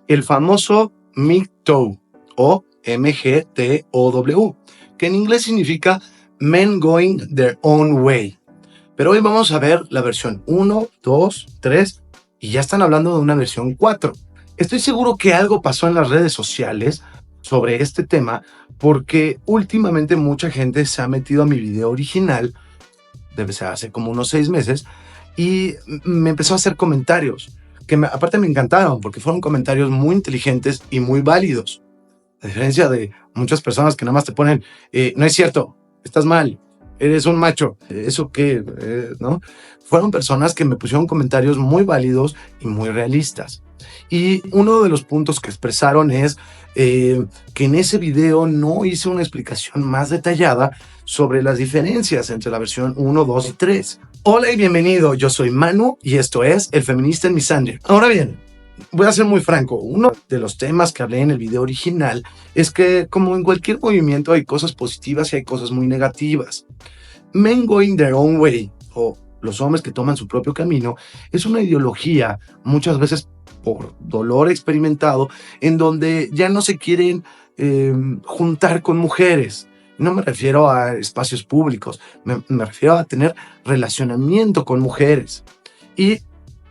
el famoso MGTOW o MGTOW, que en inglés significa Men Going Their Own Way. Pero hoy vamos a ver la versión 1, 2, 3 y ya están hablando de una versión 4. Estoy seguro que algo pasó en las redes sociales sobre este tema porque últimamente mucha gente se ha metido a mi video original, debe ser hace como unos 6 meses, y me empezó a hacer comentarios que aparte me encantaron porque fueron comentarios muy inteligentes y muy válidos. A diferencia de muchas personas que nada más te ponen, no es cierto, estás mal, eres un macho, ¿eso qué? ¿No? Fueron personas que me pusieron comentarios muy válidos y muy realistas. Y uno de los puntos que expresaron es que en ese video no hice una explicación más detallada sobre las diferencias entre la versión 1, 2 y 3. Hola y bienvenido, yo soy Manu y esto es El Feminista en Misandria. Ahora bien, voy a ser muy franco, uno de los temas que hablé en el video original es que como en cualquier movimiento hay cosas positivas y hay cosas muy negativas. Men Going Their Own Way, o los hombres que toman su propio camino, es una ideología, muchas veces por dolor experimentado, en donde ya no se quieren juntar con mujeres. No me refiero a espacios públicos, me refiero a tener relacionamiento con mujeres. Y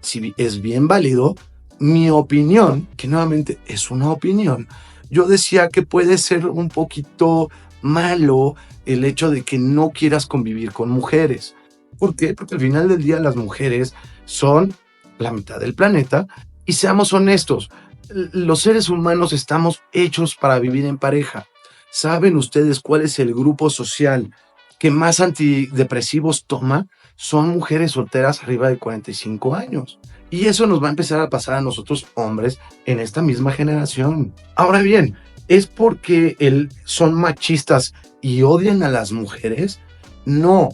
si es bien válido, mi opinión, que nuevamente es una opinión, yo decía que puede ser un poquito malo el hecho de que no quieras convivir con mujeres. ¿Por qué? Porque al final del día las mujeres son la mitad del planeta y seamos honestos, los seres humanos estamos hechos para vivir en pareja. ¿Saben ustedes cuál es el grupo social que más antidepresivos toma? Son mujeres solteras arriba de 45 años. Y eso nos va a empezar a pasar a nosotros hombres en esta misma generación. Ahora bien, ¿es porque son machistas y odian a las mujeres? No.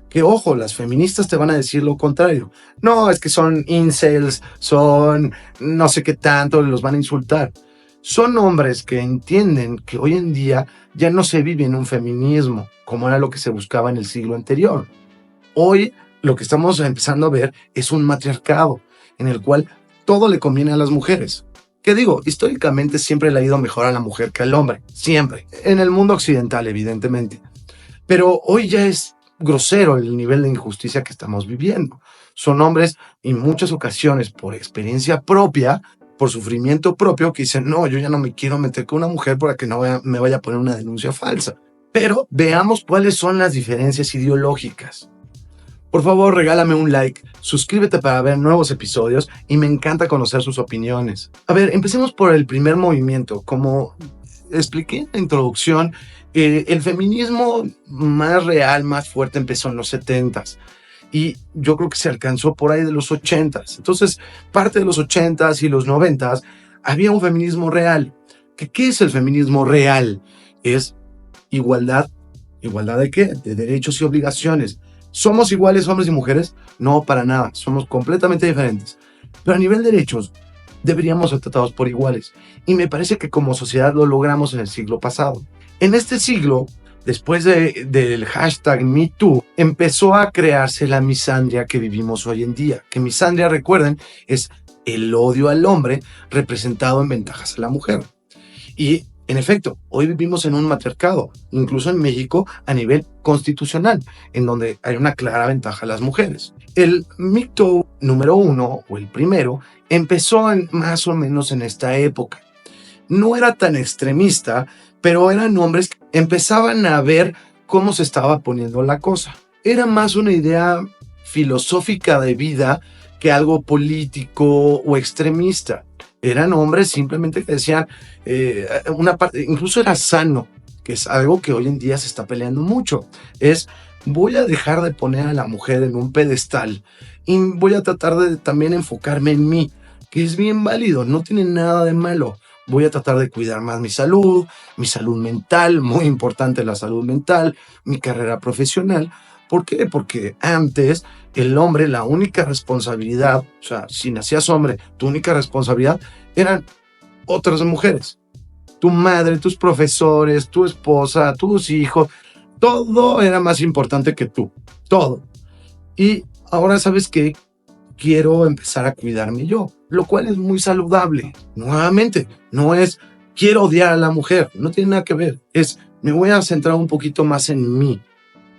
Que ojo, las feministas te van a decir lo contrario. No, es que son incels, son no sé qué tanto, los van a insultar. Son hombres que entienden que hoy en día ya no se vive en un feminismo, como era lo que se buscaba en el siglo anterior. Hoy lo que estamos empezando a ver es un matriarcado, en el cual todo le conviene a las mujeres. ¿Qué digo? Históricamente siempre le ha ido mejor a la mujer que al hombre, siempre. En el mundo occidental, evidentemente. Pero hoy ya es grosero el nivel de injusticia que estamos viviendo. Son hombres, en muchas ocasiones, por experiencia propia, por sufrimiento propio, que dicen, no, yo ya no me quiero meter con una mujer para que no me vaya a poner una denuncia falsa. Pero veamos cuáles son las diferencias ideológicas. Por favor, regálame un like, suscríbete para ver nuevos episodios y me encanta conocer sus opiniones. A ver, empecemos por el primer movimiento. Como expliqué en la introducción, el feminismo más real, más fuerte empezó en los 70s y yo creo que se alcanzó por ahí de los 80s. Entonces, parte de los 80s y los 90s había un feminismo real. ¿Qué es el feminismo real? Es igualdad. ¿Igualdad de qué? De derechos y obligaciones. ¿Somos iguales hombres y mujeres? No, para nada. Somos completamente diferentes. Pero a nivel de derechos, deberíamos ser tratados por iguales. Y me parece que como sociedad lo logramos en el siglo pasado. En este siglo, después del hashtag MeToo, empezó a crearse la misandria que vivimos hoy en día. Que misandria, recuerden, es el odio al hombre representado en ventajas a la mujer. Y en efecto, hoy vivimos en un matriarcado, incluso en México a nivel constitucional, en donde hay una clara ventaja a las mujeres. El MGTOW número 1, o el primero, empezó más o menos en esta época. No era tan extremista, pero eran hombres que empezaban a ver cómo se estaba poniendo la cosa. Era más una idea filosófica de vida que algo político o extremista. Eran hombres simplemente que decían, una parte, incluso era sano, que es algo que hoy en día se está peleando mucho. Voy a dejar de poner a la mujer en un pedestal y voy a tratar de también enfocarme en mí, que es bien válido, no tiene nada de malo. Voy a tratar de cuidar más mi salud mental, muy importante la salud mental, mi carrera profesional. ¿Por qué? Porque antes el hombre, la única responsabilidad, o sea, si nacías hombre, tu única responsabilidad eran otras mujeres. Tu madre, tus profesores, tu esposa, tus hijos, todo era más importante que tú, todo. Y ahora, ¿sabes qué? quiero empezar a cuidarme yo, lo cual es muy saludable. Nuevamente, no es quiero odiar a la mujer, no tiene nada que ver, es me voy a centrar un poquito más en mí.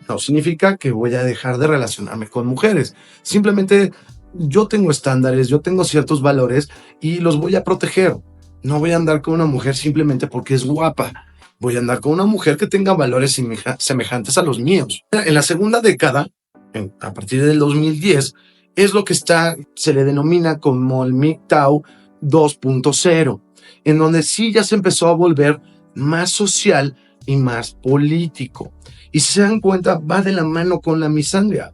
No significa que voy a dejar de relacionarme con mujeres, simplemente yo tengo estándares, yo tengo ciertos valores y los voy a proteger. No voy a andar con una mujer simplemente porque es guapa. Voy a andar con una mujer que tenga valores semejantes a los míos. En la segunda década, a partir del 2010, es lo que se le denomina como el MGTOW 2.0, en donde sí ya se empezó a volver más social y más político. Y si se dan cuenta, va de la mano con la misandria.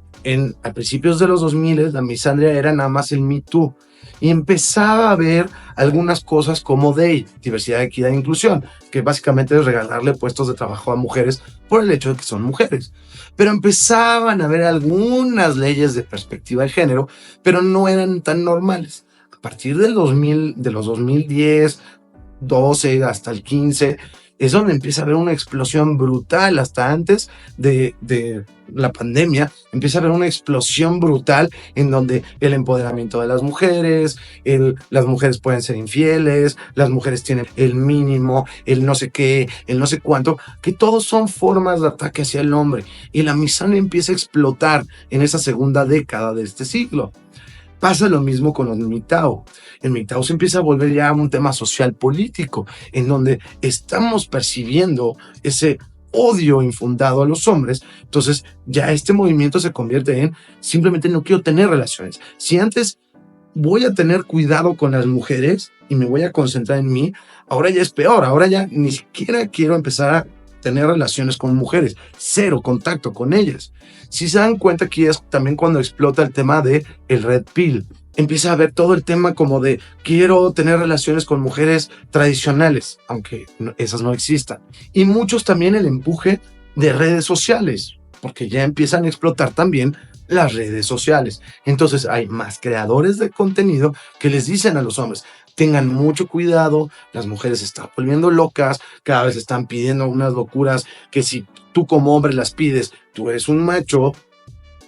A principios de los 2000, la misandria era nada más el Me Too. Y empezaba a ver algunas cosas como DEI, diversidad, equidad e inclusión, que básicamente es regalarle puestos de trabajo a mujeres por el hecho de que son mujeres. Pero empezaban a ver algunas leyes de perspectiva de género, pero no eran tan normales. A partir del 2000, de los 2010, 12 hasta el 15, es donde empieza a haber una explosión brutal. Hasta antes de la pandemia empieza a haber una explosión brutal en donde el empoderamiento de las mujeres, las mujeres pueden ser infieles, las mujeres tienen el mínimo, el no sé qué, el no sé cuánto, que todos son formas de ataque hacia el hombre, y la misoginia empieza a explotar en esa segunda década de este siglo. Pasa lo mismo con los MGTOW. El MGTOW se empieza a volver ya un tema social político, en donde estamos percibiendo ese odio infundado a los hombres. Entonces ya este movimiento se convierte en simplemente no quiero tener relaciones. Si antes voy a tener cuidado con las mujeres y me voy a concentrar en mí, ahora ya es peor. Ahora ya ni siquiera quiero empezar a tener relaciones con mujeres, cero contacto con ellas. Si se dan cuenta, aquí es también cuando explota el tema de el red pill. Empieza a ver todo el tema como de quiero tener relaciones con mujeres tradicionales, aunque esas no existan. Y muchos también el empuje de redes sociales, porque ya empiezan a explotar también las redes sociales. Entonces hay más creadores de contenido que les dicen a los hombres, tengan mucho cuidado, las mujeres se están volviendo locas, cada vez están pidiendo unas locuras que si tú como hombre las pides, tú eres un macho.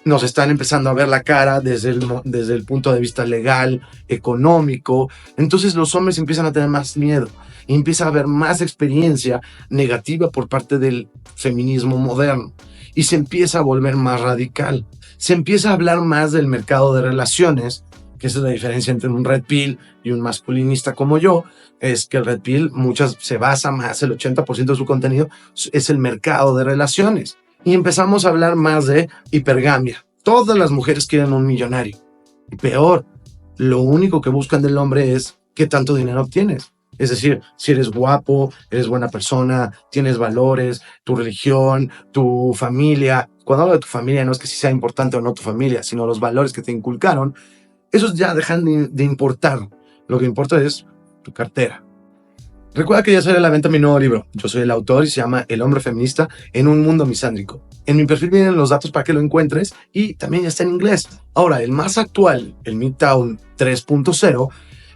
Nos están empezando a ver la cara desde el punto de vista legal, económico. Entonces los hombres empiezan a tener más miedo y empieza a haber más experiencia negativa por parte del feminismo moderno y se empieza a volver más radical. Se empieza a hablar más del mercado de relaciones, que esa es la diferencia entre un red pill y un masculinista como yo, es que el red pill se basa más, el 80% de su contenido es el mercado de relaciones. Y empezamos a hablar más de hipergamia. Todas las mujeres quieren un millonario. Y peor, lo único que buscan del hombre es qué tanto dinero tienes. Es decir, si eres guapo, eres buena persona, tienes valores, tu religión, tu familia. Cuando hablo de tu familia, no es que si sea importante o no tu familia, sino los valores que te inculcaron. Esos ya dejan de importar. Lo que importa es tu cartera. Recuerda que ya sale a la venta mi nuevo libro. Yo soy el autor y se llama El hombre feminista en un mundo misándrico. En mi perfil vienen los datos para que lo encuentres y también ya está en inglés. Ahora, el más actual, el MGTOW 3.0,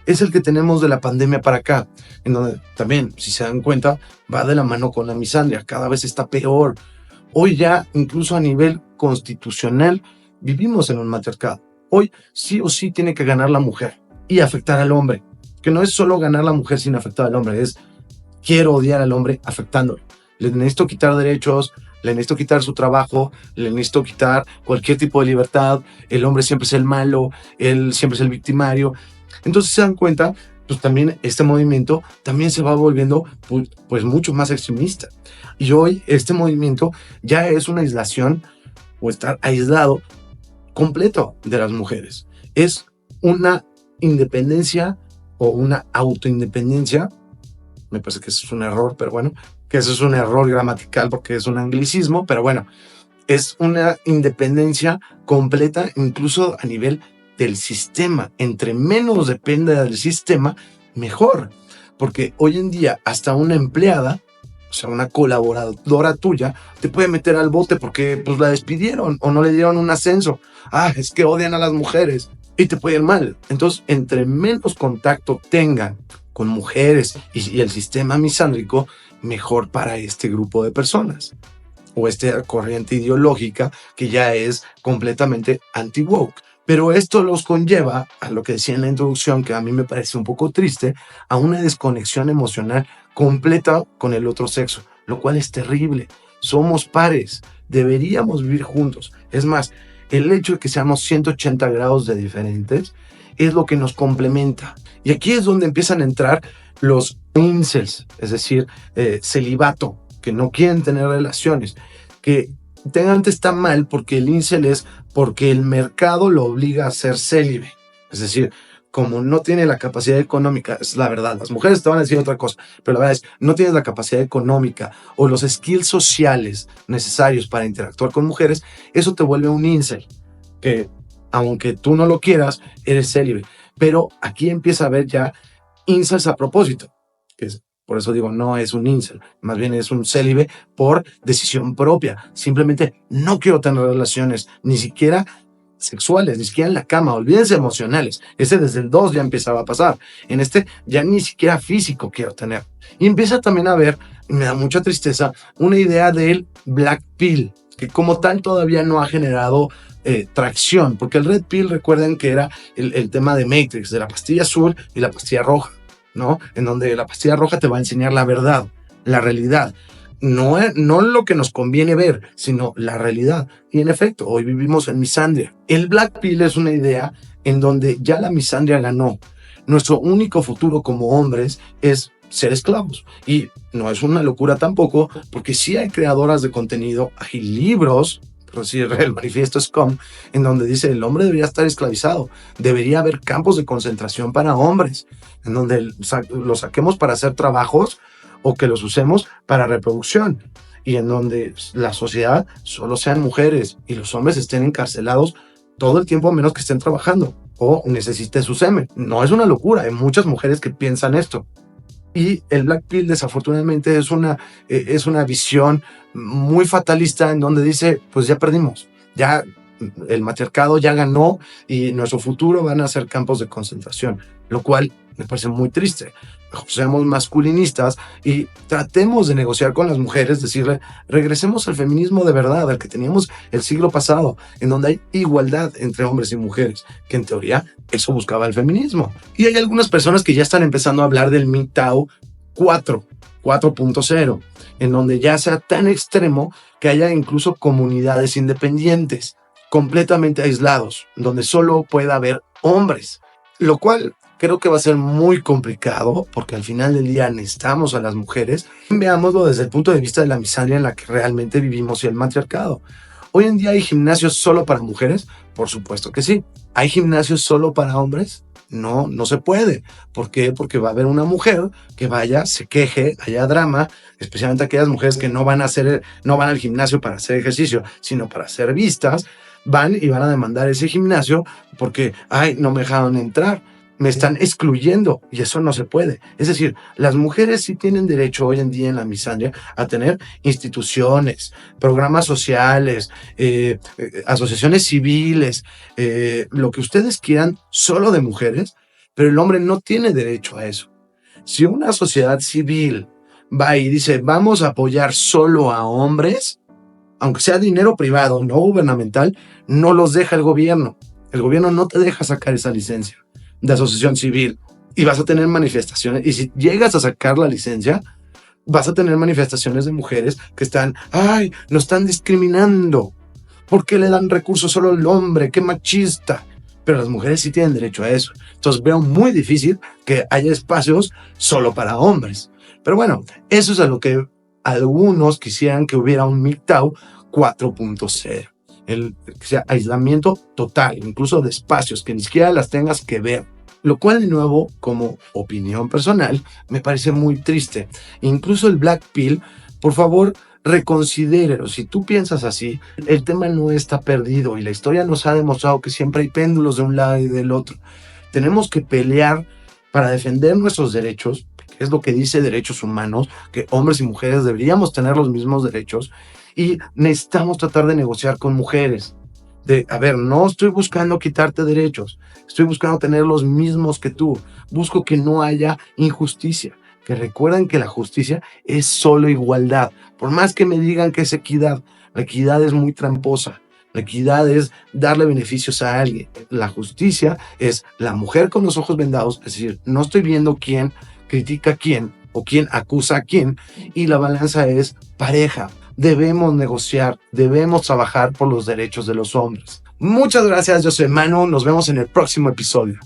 es el que tenemos de la pandemia para acá, en donde también, si se dan cuenta, va de la mano con la misandria. Cada vez está peor. Hoy ya, incluso a nivel constitucional, vivimos en un matriarcado. Hoy sí o sí tiene que ganar la mujer y afectar al hombre. Que no es solo ganar la mujer sin afectar al hombre, es quiero odiar al hombre afectándolo. Le necesito quitar derechos, le necesito quitar su trabajo, le necesito quitar cualquier tipo de libertad. El hombre siempre es el malo, él siempre es el victimario. Entonces se dan cuenta, pues también este movimiento también se va volviendo pues mucho más extremista. Y hoy este movimiento ya es una aislación o estar aislado completo de las mujeres. Es una independencia o una autoindependencia, me parece que eso es un error, pero bueno, que eso es un error gramatical porque es un anglicismo, pero bueno, es una independencia completa incluso a nivel del sistema. Entre menos dependa del sistema, mejor, porque hoy en día hasta una empleada, o sea, una colaboradora tuya, te puede meter al bote porque pues la despidieron o no le dieron un ascenso. Es que odian a las mujeres. Y te puede ir mal. Entonces, entre menos contacto tengan con mujeres y el sistema misándrico, mejor para este grupo de personas. O esta corriente ideológica que ya es completamente anti-woke. Pero esto los conlleva a lo que decía en la introducción, que a mí me parece un poco triste, a una desconexión emocional completa con el otro sexo, lo cual es terrible. Somos pares, deberíamos vivir juntos. Es más, el hecho de que seamos 180 grados de diferentes es lo que nos complementa. Y aquí es donde empiezan a entrar los incels, es decir, celibato, que no quieren tener relaciones, que técnicamente está mal porque el incel es porque el mercado lo obliga a ser célibe. Es decir, como no tiene la capacidad económica, es la verdad, las mujeres te van a decir otra cosa, pero la verdad es, no tienes la capacidad económica o los skills sociales necesarios para interactuar con mujeres, eso te vuelve un incel, que aunque tú no lo quieras, eres célibe. Pero aquí empieza a haber ya incels a propósito, que es, por eso digo, no es un incel, más bien es un célibe por decisión propia. Simplemente no quiero tener relaciones, ni siquiera sexuales, ni siquiera en la cama, olvídense emocionales. Ese desde el 2 ya empezaba a pasar. En este ya ni siquiera físico quiero tener. Y empieza también a ver, y me da mucha tristeza, una idea del black pill, que como tal todavía no ha generado tracción, porque el red pill, recuerden que era el tema de Matrix, de la pastilla azul y la pastilla roja, ¿no? En donde la pastilla roja te va a enseñar la verdad, la realidad. No lo que nos conviene ver, sino la realidad. Y en efecto, hoy vivimos en misandria. El black pill es una idea en donde ya la misandria ganó. Nuestro único futuro como hombres es ser esclavos. Y no es una locura tampoco, porque sí hay creadoras de contenido, hay libros, por decir el manifiesto SCOM, en donde dice el hombre debería estar esclavizado, debería haber campos de concentración para hombres, en donde los saquemos para hacer trabajos o que los usemos para reproducción, y en donde la sociedad solo sean mujeres y los hombres estén encarcelados todo el tiempo a menos que estén trabajando o necesite su semen. No es una locura, hay muchas mujeres que piensan esto. Y el black pill desafortunadamente es una visión muy fatalista en donde dice, pues ya perdimos, ya el matriarcado ya ganó y nuestro futuro van a ser campos de concentración, lo cual me parece muy triste. Seamos masculinistas y tratemos de negociar con las mujeres, decirle, regresemos al feminismo de verdad, al que teníamos el siglo pasado, en donde hay igualdad entre hombres y mujeres, que en teoría eso buscaba el feminismo. Y hay algunas personas que ya están empezando a hablar del MGTOW 4.0, en donde ya sea tan extremo que haya incluso comunidades independientes, completamente aislados, donde solo pueda haber hombres, lo cual creo que va a ser muy complicado porque al final del día necesitamos a las mujeres. Veámoslo desde el punto de vista de la miseria en la que realmente vivimos y el matriarcado. ¿Hoy en día hay gimnasios solo para mujeres? Por supuesto que sí. ¿Hay gimnasios solo para hombres? No, no se puede. ¿Por qué? Porque va a haber una mujer que vaya, se queje, haya drama, especialmente aquellas mujeres que no van al gimnasio para hacer ejercicio, sino para ser vistas, van y van a demandar ese gimnasio porque, ay, no me dejaron entrar, me están excluyendo, y eso no se puede. Es decir, las mujeres sí tienen derecho hoy en día en la misandria a tener instituciones, programas sociales, asociaciones civiles, lo que ustedes quieran solo de mujeres, pero el hombre no tiene derecho a eso. Si una sociedad civil va y dice, vamos a apoyar solo a hombres, aunque sea dinero privado, no gubernamental, no los deja el gobierno. El gobierno no te deja sacar esa licencia de asociación civil y vas a tener manifestaciones. Y si llegas a sacar la licencia, vas a tener manifestaciones de mujeres que están, ay, nos están discriminando. ¿Por qué le dan recursos solo al hombre? ¡Qué machista! Pero las mujeres sí tienen derecho a eso. Entonces veo muy difícil que haya espacios solo para hombres. Pero bueno, eso es a lo que algunos quisieran que hubiera un MGTOW 4.0. Que sea aislamiento total, incluso de espacios, que ni siquiera las tengas que ver. Lo cual, de nuevo, como opinión personal, me parece muy triste. Incluso el black pill, por favor, reconsidérelo. Si tú piensas así, el tema no está perdido y la historia nos ha demostrado que siempre hay péndulos de un lado y del otro. Tenemos que pelear para defender nuestros derechos, que es lo que dice Derechos Humanos, que hombres y mujeres deberíamos tener los mismos derechos, y necesitamos tratar de negociar con mujeres. A ver, no estoy buscando quitarte derechos, estoy buscando tener los mismos que tú. Busco que no haya injusticia, que recuerden que la justicia es solo igualdad. Por más que me digan que es equidad, la equidad es muy tramposa. La equidad es darle beneficios a alguien. La justicia es la mujer con los ojos vendados, es decir, no estoy viendo quién critica a quién o quién acusa a quién, y la balanza es pareja. Debemos negociar, debemos trabajar por los derechos de los hombres. Muchas gracias, yo soy Manu, nos vemos en el próximo episodio.